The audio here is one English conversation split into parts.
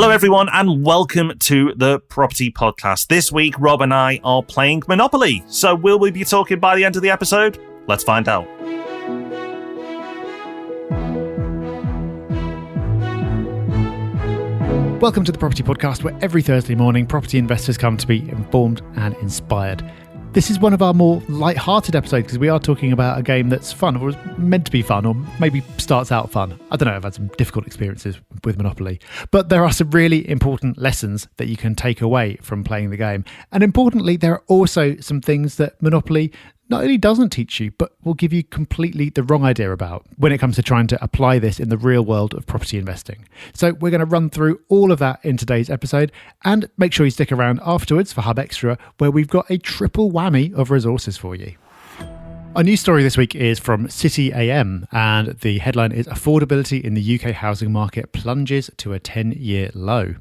Hello, everyone, and welcome to the Property Podcast. This week, Rob and I are playing Monopoly. So will we be talking by the end of the episode? Let's find out. Welcome to the Property Podcast, where every Thursday morning, property investors come to be informed and inspired. This is one of our more light-hearted episodes because we are talking about a game that's fun, or is meant to be fun, or maybe starts out fun. I don't know, I've had some difficult experiences with Monopoly. But there are some really important lessons that you can take away from playing the game. And importantly, there are also some things that Monopoly not only doesn't teach you, but will give you completely the wrong idea about when it comes to trying to apply this in the real world of property investing. So we're going to run through all of that in today's episode, and make sure you stick around afterwards for Hub Extra, where we've got a triple whammy of resources for you. Our news story this week is from City AM, and the headline is "Affordability in the UK housing market plunges to a 10-year low."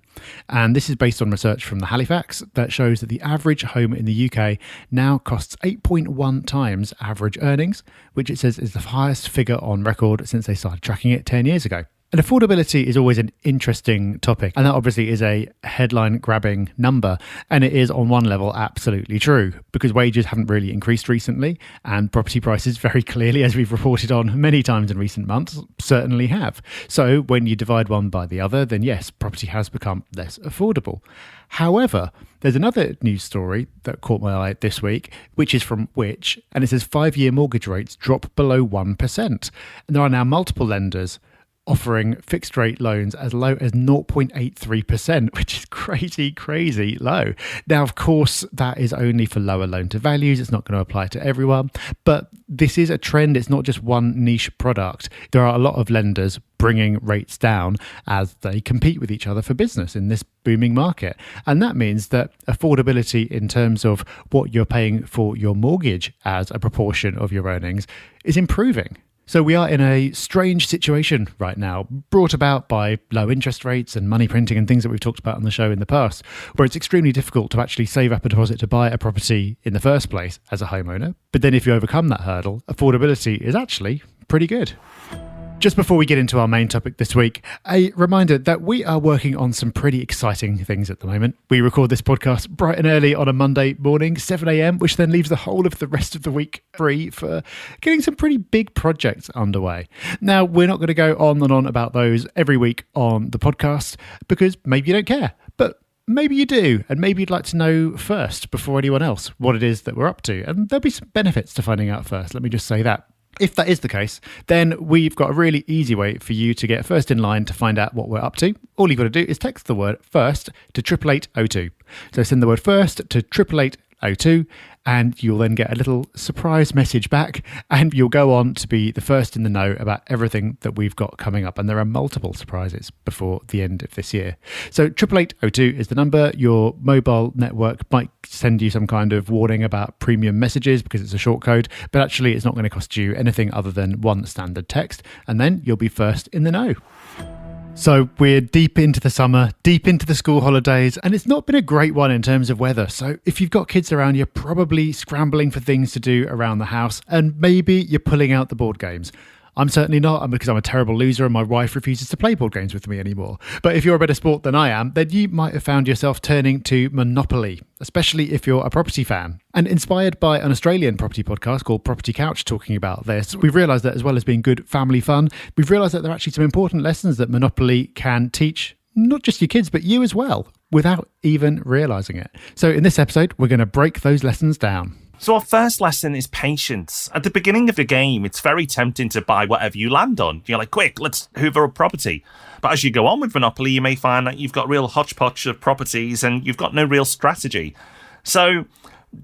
And this is based on research from the Halifax that shows that the average home in the UK now costs 8.1 times average earnings, which it says is the highest figure on record since they started tracking it 10 years ago. And affordability is always an interesting topic, and that obviously is a headline-grabbing number, and it is on one level absolutely true, because wages haven't really increased recently, and property prices very clearly, as we've reported on many times in recent months, certainly have. So when you divide one by the other, then yes, property has become less affordable. However, there's another news story that caught my eye this week, which is from Which, and it says 5-year mortgage rates drop below 1%, and there are now multiple lenders offering fixed rate loans as low as 0.83%, which is crazy low. Now, of course, that is only for lower loan to values. It's not going to apply to everyone, but this is a trend. It's not just one niche product. There are a lot of lenders bringing rates down as they compete with each other for business in this booming market. And that means that affordability in terms of what you're paying for your mortgage as a proportion of your earnings is improving. So we are in a strange situation right now, brought about by low interest rates and money printing and things that we've talked about on the show in the past, where it's extremely difficult to actually save up a deposit to buy a property in the first place as a homeowner. But then if you overcome that hurdle, affordability is actually pretty good. Just before we get into our main topic this week, a reminder that we are working on some pretty exciting things at the moment. We record this podcast bright and early on a Monday morning, 7 a.m, which then leaves the whole of the rest of the week free for getting some pretty big projects underway. Now, we're not going to go on and on about those every week on the podcast because maybe you don't care, but maybe you do, and maybe you'd like to know first before anyone else what it is that we're up to. And there'll be some benefits to finding out first, let me just say that. If that is the case, then we've got a really easy way for you to get first in line to find out what we're up to. All you've got to do is text the word FIRST to 88802. So send the word FIRST to 88802, and you'll then get a little surprise message back, and you'll go on to be the first in the know about everything that we've got coming up. And there are multiple surprises before the end of this year. So 88802 is the number. Your mobile network might send you some kind of warning about premium messages because it's a short code, but actually it's not going to cost you anything other than one standard text, and then you'll be first in the know. So we're deep into the summer, deep into the school holidays, and it's not been a great one in terms of weather. So if you've got kids around, you're probably scrambling for things to do around the house, and maybe you're pulling out the board games. I'm certainly not, because I'm a terrible loser and my wife refuses to play board games with me anymore. But if you're a better sport than I am, then you might have found yourself turning to Monopoly, especially if you're a property fan. And inspired by an Australian property podcast called Property Couch talking about this, we've realised that as well as being good family fun, we've realised that there are actually some important lessons that Monopoly can teach not just your kids, but you as well, without even realising it. So in this episode, we're going to break those lessons down. So our first lesson is patience. At the beginning of the game, it's very tempting to buy whatever you land on. You're like, quick, let's hoover up property. But as you go on with Monopoly, you may find that you've got real hodgepodge of properties and you've got no real strategy. So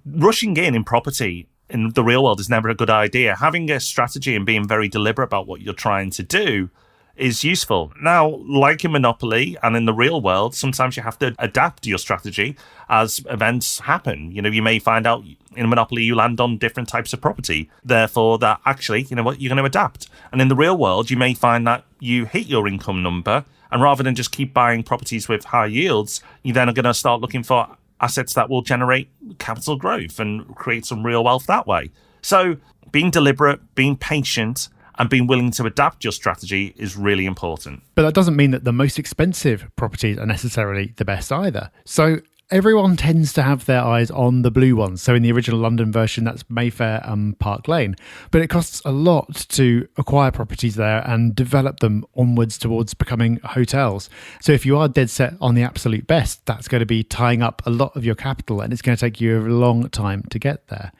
rushing in property in the real world is never a good idea. Having a strategy and being very deliberate about what you're trying to do is useful. Now, like in Monopoly and in the real world, sometimes you have to adapt your strategy as events happen. You know, you may find out in Monopoly you land on different types of property. Therefore, that actually, you know what, you're going to adapt. And in the real world, you may find that you hit your income number, and rather than just keep buying properties with high yields, you then are going to start looking for assets that will generate capital growth and create some real wealth that way. So being deliberate, being patient, and being willing to adapt your strategy is really important. But that doesn't mean that the most expensive properties are necessarily the best either. So everyone tends to have their eyes on the blue ones. So in the original London version, that's Mayfair and Park Lane. But it costs a lot to acquire properties there and develop them onwards towards becoming hotels. So if you are dead set on the absolute best, that's going to be tying up a lot of your capital, and it's going to take you a long time to get there.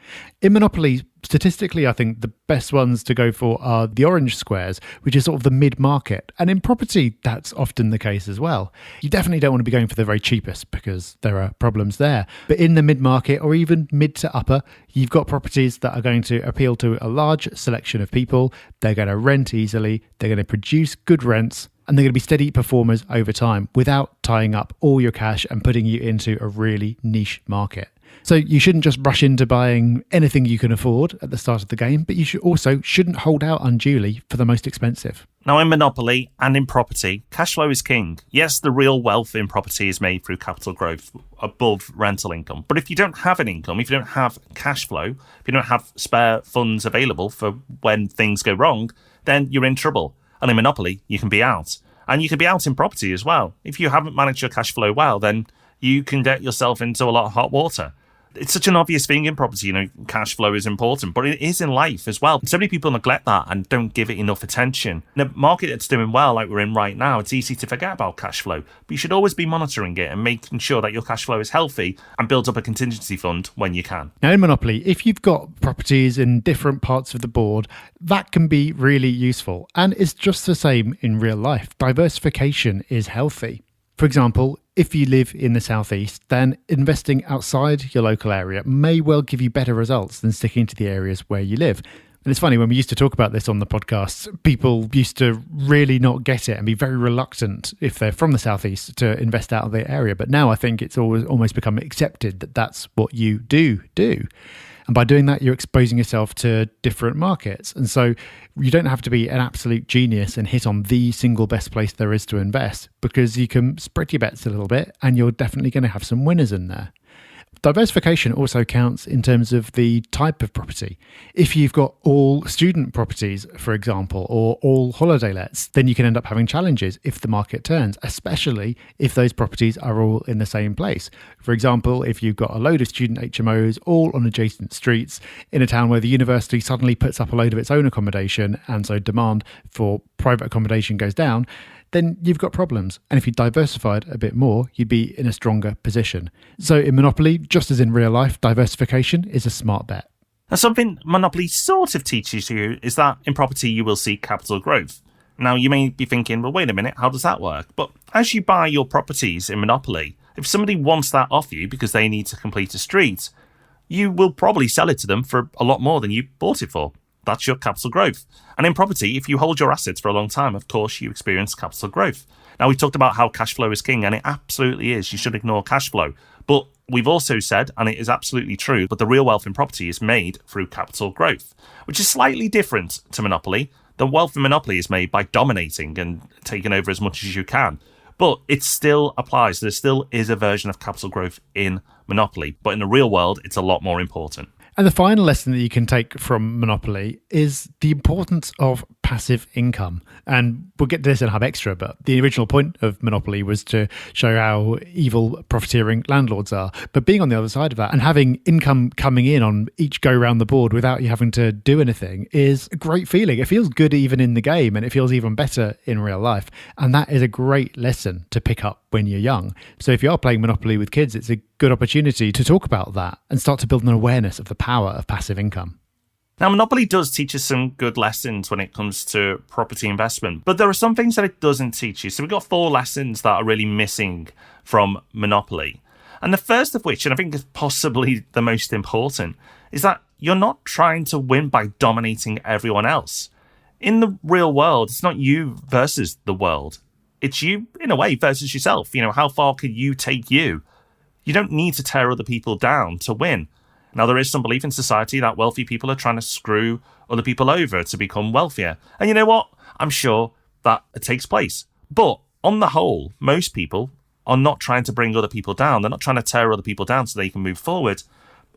In Monopoly, statistically, I think the best ones to go for are the orange squares, which is sort of the mid-market. And in property, that's often the case as well. You definitely don't want to be going for the very cheapest because there are problems there. But in the mid-market or even mid to upper, you've got properties that are going to appeal to a large selection of people. They're going to rent easily. They're going to produce good rents. And they're going to be steady performers over time without tying up all your cash and putting you into a really niche market. So you shouldn't just rush into buying anything you can afford at the start of the game, but you shouldn't hold out unduly for the most expensive. Now, in Monopoly and in property, cash flow is king. Yes, the real wealth in property is made through capital growth above rental income. But if you don't have an income, if you don't have cash flow, if you don't have spare funds available for when things go wrong, then you're in trouble. And in Monopoly, you can be out. And you can be out in property as well. If you haven't managed your cash flow well, then you can get yourself into a lot of hot water. It's such an obvious thing in property, cash flow is important, but it is in life as well. So many people neglect that and don't give it enough attention. In a market that's doing well, like we're in right now, it's easy to forget about cash flow, but you should always be monitoring it and making sure that your cash flow is healthy and build up a contingency fund when you can. Now in Monopoly, if you've got properties in different parts of the board, that can be really useful. And it's just the same in real life. Diversification is healthy. For example, if you live in the southeast, then investing outside your local area may well give you better results than sticking to the areas where you live. And it's funny, when we used to talk about this on the podcasts, people used to really not get it and be very reluctant if they're from the southeast to invest out of their area. But now I think it's almost become accepted that that's what you do. And by doing that, you're exposing yourself to different markets. And so you don't have to be an absolute genius and hit on the single best place there is to invest, because you can spread your bets a little bit and you're definitely going to have some winners in there. Diversification also counts in terms of the type of property. If you've got all student properties, for example, or all holiday lets, then you can end up having challenges if the market turns, especially if those properties are all in the same place. For example, if you've got a load of student HMOs all on adjacent streets in a town where the university suddenly puts up a load of its own accommodation, and so demand for private accommodation goes down, then you've got problems. And if you diversified a bit more, you'd be in a stronger position. So in Monopoly, just as in real life, diversification is a smart bet. Now, something Monopoly sort of teaches you is that in property you will see capital growth. Now, you may be thinking, well, wait a minute, how does that work? But as you buy your properties in Monopoly, if somebody wants that off you because they need to complete a street, you will probably sell it to them for a lot more than you bought it for. That's your capital growth. And in property, if you hold your assets for a long time, of course, you experience capital growth. Now, we talked about how cash flow is king, and it absolutely is. You should ignore cash flow. But we've also said, and it is absolutely true, but the real wealth in property is made through capital growth, which is slightly different to Monopoly. The wealth in Monopoly is made by dominating and taking over as much as you can. But it still applies. There still is a version of capital growth in Monopoly. But in the real world, it's a lot more important. And the final lesson that you can take from Monopoly is the importance of passive income. And we'll get to this in Hub Extra, but the original point of Monopoly was to show how evil profiteering landlords are. But being on the other side of that and having income coming in on each go around the board without you having to do anything is a great feeling. It feels good even in the game, and it feels even better in real life. And that is a great lesson to pick up when you're young. So if you are playing Monopoly with kids, it's a good opportunity to talk about that and start to build an awareness of the power of passive income. Now, Monopoly does teach us some good lessons when it comes to property investment, but there are some things that it doesn't teach you. So we've got 4 lessons that are really missing from Monopoly. And the first of which, and I think is possibly the most important, is that you're not trying to win by dominating everyone else. In the real world, it's not you versus the world. It's you, in a way, versus yourself. How far can you take you? You don't need to tear other people down to win. Now, there is some belief in society that wealthy people are trying to screw other people over to become wealthier. And you know what? I'm sure that it takes place. But on the whole, most people are not trying to bring other people down. They're not trying to tear other people down so they can move forward.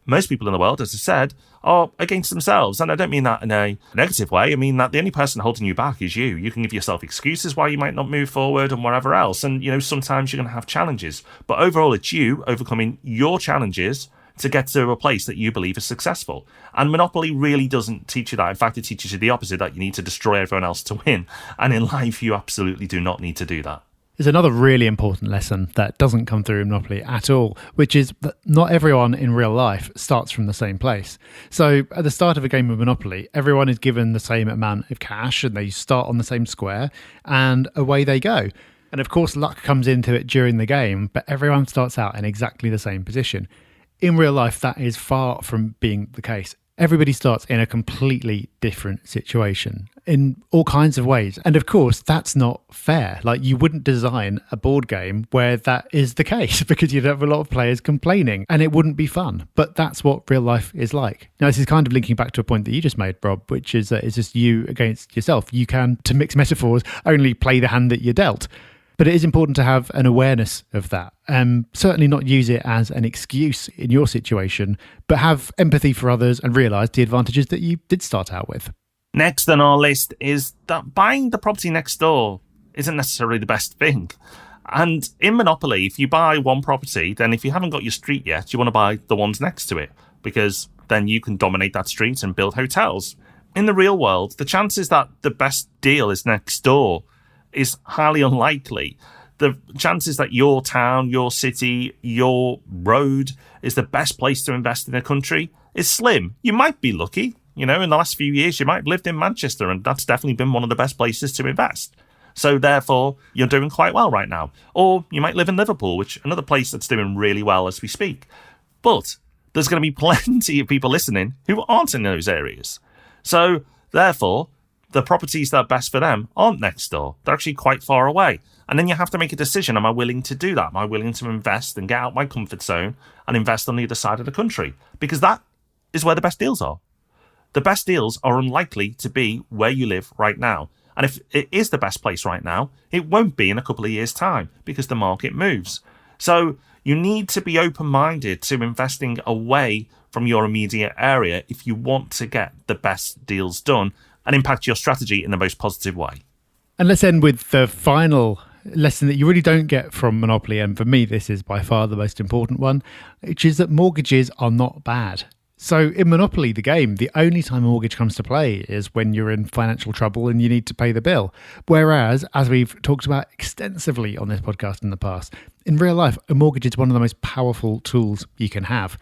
most people in the world, as I said, are against themselves. And I don't mean that in a negative way. I mean that the only person holding you back is you. You can give yourself excuses why you might not move forward and whatever else. And, sometimes you're going to have challenges. But overall, it's you overcoming your challenges to get to a place that you believe is successful. And Monopoly really doesn't teach you that. In fact, it teaches you the opposite, that you need to destroy everyone else to win. And in life, you absolutely do not need to do that. There's another really important lesson that doesn't come through in Monopoly at all, which is that not everyone in real life starts from the same place. So at the start of a game of Monopoly, everyone is given the same amount of cash and they start on the same square and away they go. And of course, luck comes into it during the game, but everyone starts out in exactly the same position. In real life, that is far from being the case. Everybody starts in a completely different situation in all kinds of ways. And of course, that's not fair. Like, you wouldn't design a board game where that is the case, because you'd have a lot of players complaining and it wouldn't be fun. But that's what real life is like. Now, this is kind of linking back to a point that you just made, Rob, which is that it's just you against yourself. You can, to mix metaphors, only play the hand that you're dealt. But it is important to have an awareness of that. Certainly not use it as an excuse in your situation, but have empathy for others and realise the advantages that you did start out with. Next on our list is that buying the property next door isn't necessarily the best thing. And in Monopoly, if you buy one property, then if you haven't got your street yet, you want to buy the ones next to it, because then you can dominate that street and build hotels. In the real world, the chances that the best deal is next door is highly unlikely. The chances that your town, your city, your road is the best place to invest in a country is slim. You might be lucky. In the last few years, you might have lived in Manchester, and that's definitely been one of the best places to invest. So therefore, you're doing quite well right now. Or you might live in Liverpool, which is another place that's doing really well as we speak. But there's going to be plenty of people listening who aren't in those areas. So therefore, the properties that are best for them aren't next door. They're actually quite far away. And then you have to make a decision. Am I willing to do that? Am I willing to invest and get out my comfort zone and invest on the other side of the country? Because that is where the best deals are. The best deals are unlikely to be where you live right now. And if it is the best place right now, it won't be in a couple of years' time because the market moves. So you need to be open-minded to investing away from your immediate area if you want to get the best deals done and impact your strategy in the most positive way. And let's end with the final lesson that you really don't get from Monopoly, and for me this is by far the most important one, which is that mortgages are not bad. So in Monopoly, the game, the only time a mortgage comes to play is when you're in financial trouble and you need to pay the bill. Whereas, as we've talked about extensively on this podcast in the past, in real life, a mortgage is one of the most powerful tools you can have.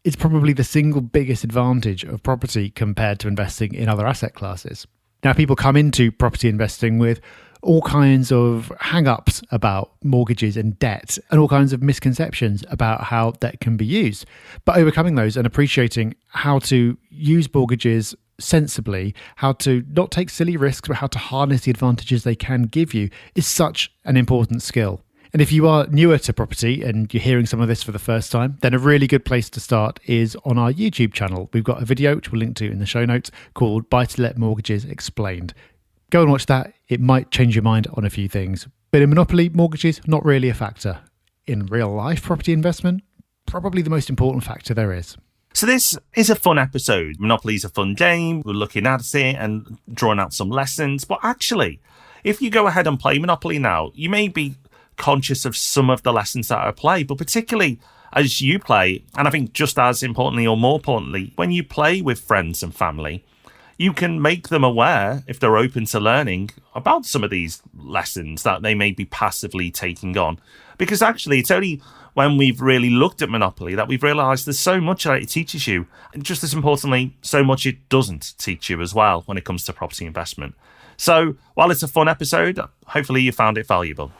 It's probably the single biggest advantage of property compared to investing in other asset classes. Now, people come into property investing with all kinds of hang-ups about mortgages and debt and all kinds of misconceptions about how debt can be used. But overcoming those and appreciating how to use mortgages sensibly, how to not take silly risks, but how to harness the advantages they can give you is such an important skill. And if you are newer to property and you're hearing some of this for the first time, then a really good place to start is on our YouTube channel. We've got a video, which we'll link to in the show notes, called Buy-to-Let Mortgages Explained. Go and watch that. It might change your mind on a few things. But in Monopoly, mortgages, not really a factor. In real life property investment, probably the most important factor there is. So this is a fun episode. Monopoly is a fun game. We're looking at it and drawing out some lessons. But actually, if you go ahead and play Monopoly now, you may be conscious of some of the lessons that are at play, but particularly as you play, and I think just as importantly or more importantly, when you play with friends and family, you can make them aware, if they're open to learning, about some of these lessons that they may be passively taking on. Because actually, it's only when we've really looked at Monopoly that we've realised there's so much that it teaches you, and just as importantly, so much it doesn't teach you as well when it comes to property investment. So while it's a fun episode, hopefully you found it valuable.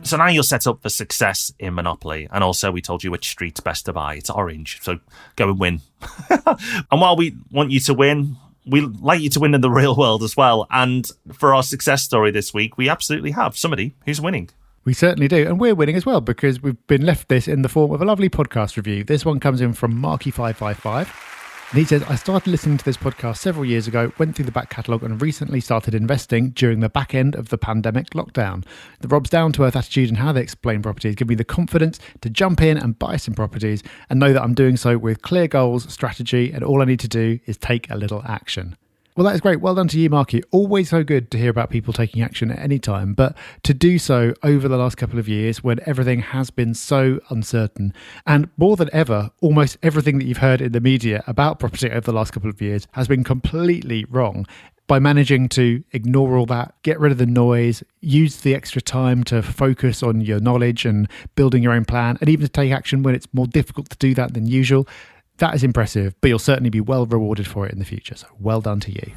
So now you're set up for success in Monopoly. And also we told you which street's best to buy. It's orange, so go and win. And while we want you to win, we like you to win in the real world as well. And for our success story this week, we absolutely have somebody who's winning. We certainly do. And we're winning as well, because we've been left this in the form of a lovely podcast review. This one comes in from Marky555. And he says, I started listening to this podcast several years ago, went through the back catalogue and recently started investing during the back end of the pandemic lockdown. The Rob's down-to-earth attitude and how they explain properties give me the confidence to jump in and buy some properties and know that I'm doing so with clear goals, strategy, and all I need to do is take a little action. Well, that is great. Well done to you, Marky. Always so good to hear about people taking action at any time, but to do so over the last couple of years when everything has been so uncertain, and more than ever, almost everything that you've heard in the media about property over the last couple of years has been completely wrong. By managing to ignore all that, get rid of the noise, use the extra time to focus on your knowledge and building your own plan, and even to take action when it's more difficult to do that than usual, that is impressive, but you'll certainly be well rewarded for it in the future. So well done to you.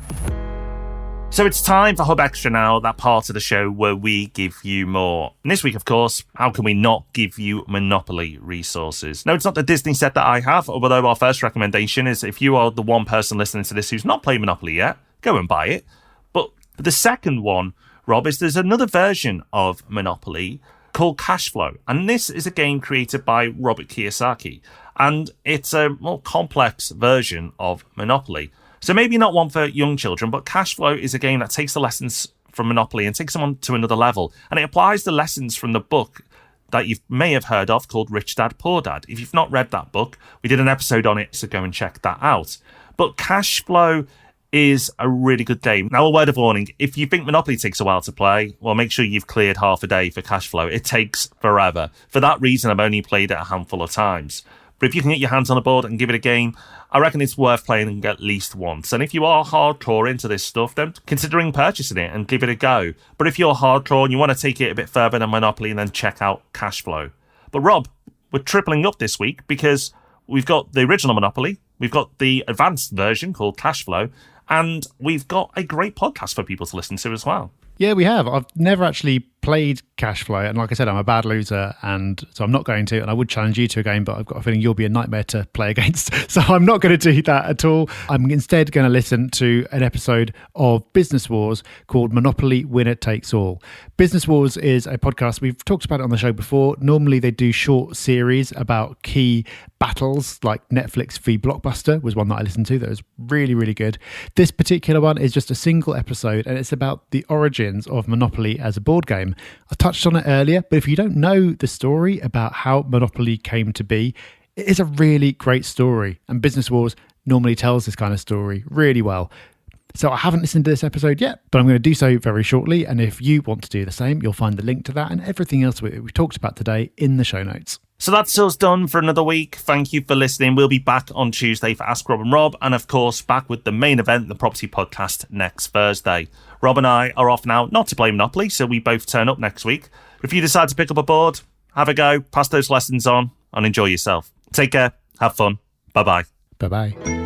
So it's time for Hub Extra now, that part of the show where we give you more. And this week, of course, how can we not give you Monopoly resources? No, it's not the Disney set that I have, although our first recommendation is if you are the one person listening to this who's not played Monopoly yet, go and buy it. But the second one, Rob, is there's another version of Monopoly called Cashflow. And this is a game created by Robert Kiyosaki. And it's a more complex version of Monopoly. So maybe not one for young children, but Cashflow is a game that takes the lessons from Monopoly and takes them on to another level. And it applies the lessons from the book that you may have heard of called Rich Dad, Poor Dad. If you've not read that book, we did an episode on it, so go and check that out. But Cashflow is a really good game. Now, a word of warning, if you think Monopoly takes a while to play, well, make sure you've cleared half a day for Cashflow. It takes forever. For that reason, I've only played it a handful of times. But if you can get your hands on a board and give it a game, I reckon it's worth playing at least once. And if you are hardcore into this stuff, then considering purchasing it and give it a go. But if you're hardcore and you want to take it a bit further than Monopoly, then check out Cashflow. But Rob, we're tripling up this week because we've got the original Monopoly, we've got the advanced version called Cashflow, and we've got a great podcast for people to listen to as well. Yeah, we have. I've never actually played Cashflow, and like I said, I'm a bad loser, and so I'm not going to, and I would challenge you to a game, but I've got a feeling you'll be a nightmare to play against, so I'm not going to do that at all. I'm instead going to listen to an episode of Business Wars called Monopoly Winner Takes All. Business Wars is a podcast, we've talked about it on the show before. Normally they do short series about key battles, like Netflix v Blockbuster was one that I listened to that was really, really good. This particular one is just a single episode, and it's about the origins of Monopoly as a board game. I touched on it earlier, but if you don't know the story about how Monopoly came to be, it is a really great story, and Business Wars normally tells this kind of story really well. So I haven't listened to this episode yet, but I'm going to do so very shortly, and if you want to do the same, you'll find the link to that and everything else we talked about today in the show notes. So that's us done for another week. Thank you for listening. We'll be back on Tuesday for Ask Rob and Rob, and of course back with the main event, the Property Podcast, next Thursday. Rob and I are off now, not to play Monopoly, so we both turn up next week. If you decide to pick up a board, have a go, pass those lessons on, and enjoy yourself. Take care, have fun, bye-bye. Bye-bye.